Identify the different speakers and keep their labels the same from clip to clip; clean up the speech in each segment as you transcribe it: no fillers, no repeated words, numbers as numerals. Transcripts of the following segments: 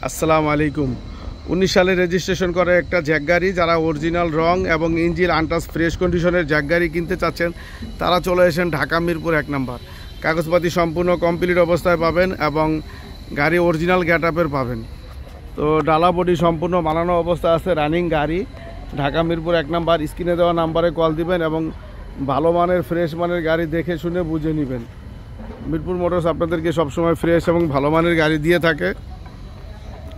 Speaker 1: আসসালামু আলাইকুম। 19 সালে রেজিস্ট্রেশন করে একটা জ্যাক গাড়ি, যারা অরিজিনাল রং এবং ইঞ্জিন আনটাচ ফ্রেশ কন্ডিশনের জ্যাক গাড়ি কিনতে চাচ্ছেন তারা চলে আসেন ঢাকা মিরপুর 1 নম্বর। কাগজপাতি সম্পূর্ণ কমপ্লিট অবস্থায় পাবেন এবং গাড়ি অরিজিনাল গেটআপের পাবেন। তো ডালা বডি সম্পূর্ণ বানানো অবস্থা আছে, রানিং গাড়ি। ঢাকা মিরপুর 1 নম্বর। স্ক্রিনে দেওয়া নাম্বারে কল দিবেন এবং ভালো মানের ফ্রেশ মানের গাড়ি দেখে শুনে বুঝে নেবেন। মিরপুর মোটরস আপনাদেরকে সবসময় ফ্রেশ এবং ভালো মানের গাড়ি দিয়ে থাকে।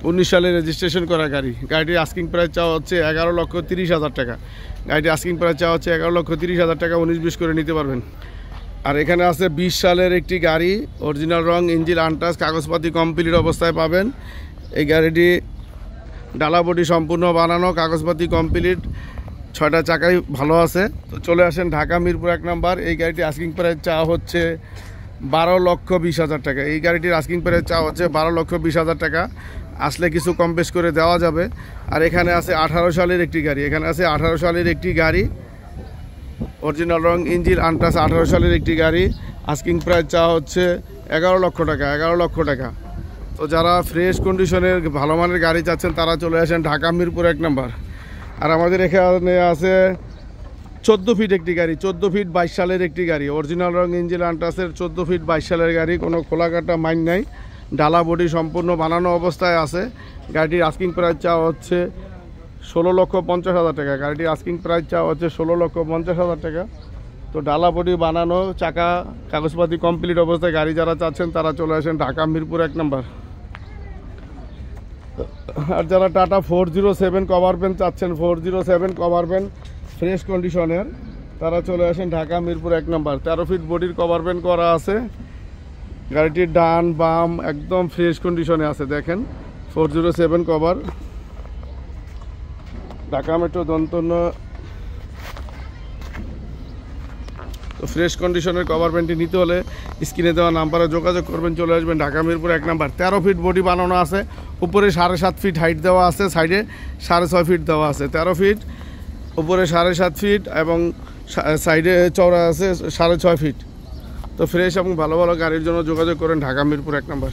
Speaker 1: 19 সালে রেজিস্ট্রেশন করা গাড়ি। গাড়িটির আস্কিং প্রাইস চাওয়া হচ্ছে 11,30,000 টাকা। গাড়িটির আস্কিং প্রাইস চাওয়া হচ্ছে 11,30,000 টাকা। 19-20 করে নিতে পারবেন। আর এখানে আছে 20 সালের একটি গাড়ি, অরিজিনাল রং, ইঞ্জিন আনটাচ, কাগজপাতি কমপ্লিট অবস্থায় পাবেন। এই গাড়িটি ডালা বডি সম্পূর্ণ বানানো, কাগজপাতি কমপ্লিট, 6টা চাকাই ভালো আছে। তো চলে আসেন ঢাকা মিরপুর 1 নম্বর। এই গাড়িটি আস্কিং প্রাইস চাওয়া হচ্ছে 12,20,000 টাকা। এই গাড়িটির আস্কিং প্রাইস চাওয়া হচ্ছে 12,20,000 টাকা। আসলে কিছু কম বেশ করে দেওয়া যাবে। আর এখানে আছে 18 সালের একটি গাড়ি। এখানে আছে 18 সালের একটি গাড়ি, অরিজিনাল রং, ইঞ্জিন আনটাচ, 18 সালের একটি গাড়ি। আস্কিং প্রাইস চাওয়া হচ্ছে 11 লক্ষ টাকা। 11 লক্ষ টাকা। তো যারা ফ্রেশ কন্ডিশনের ভালো মানের গাড়ি চাচ্ছেন তারা চলে আসেন ঢাকা মিরপুর 1 নম্বর। আর আমাদের এখানে আছে 14 ফিট একটি গাড়ি, 14 ফিট 22 সালের একটি গাড়ি, অরিজিনাল রং, ইঞ্জিন আনটাচের 14 ফিট 22 সালের গাড়ি। কোনো খোলাকাটা মাইন নাই, ডালা বডি সম্পূর্ণ বানানো অবস্থায় আছে। গাড়িটির আস্কিং প্রাইস চাওয়া হচ্ছে 16,50,000 টাকা। গাড়িটির আস্কিং প্রাইস চাওয়া হচ্ছে 16,50,000 টাকা। তো ডালা বডি বানানো, চাকা কাগজপাতি কমপ্লিট অবস্থায় গাড়ি যারা চাচ্ছেন তারা চলে আসেন ঢাকা মিরপুর 1 নম্বর। আর যারা টাটা 407 কভার ভ্যান চাচ্ছেন, 407 কভার ভ্যান ফ্রেশ কন্ডিশনের, তারা চলে আসেন ঢাকা মিরপুর 1 নম্বর। 13 ফিট বডির কভার ভ্যান করা আছে। গাড়িটির ডান বাম একদম ফ্রেশ কন্ডিশনে আছে। দেখেন 407 কভার, ঢাকা মেট্রো দন্তন্য। তো ফ্রেশ কন্ডিশনের কভার ভ্যানটি নিতে হলে স্ক্রিনে দেওয়া নাম্বারে যোগাযোগ করবেন, চলে আসবেন ঢাকা মিরপুর 1 নম্বর। 13 ফিট বডি বানানো আছে, উপরে 7.5 ফিট হাইট দেওয়া আছে, সাইডে 6.5 ফিট দেওয়া আছে। 13 ফিট, উপরে 7.5 ফিট এবং সাইডে চওড়া আছে 6.5 ফিট। তো ফ্রেশ এবং ভালো ভালো গাড়ির জন্য যোগাযোগ করেন ঢাকা মিরপুর 1 নম্বর।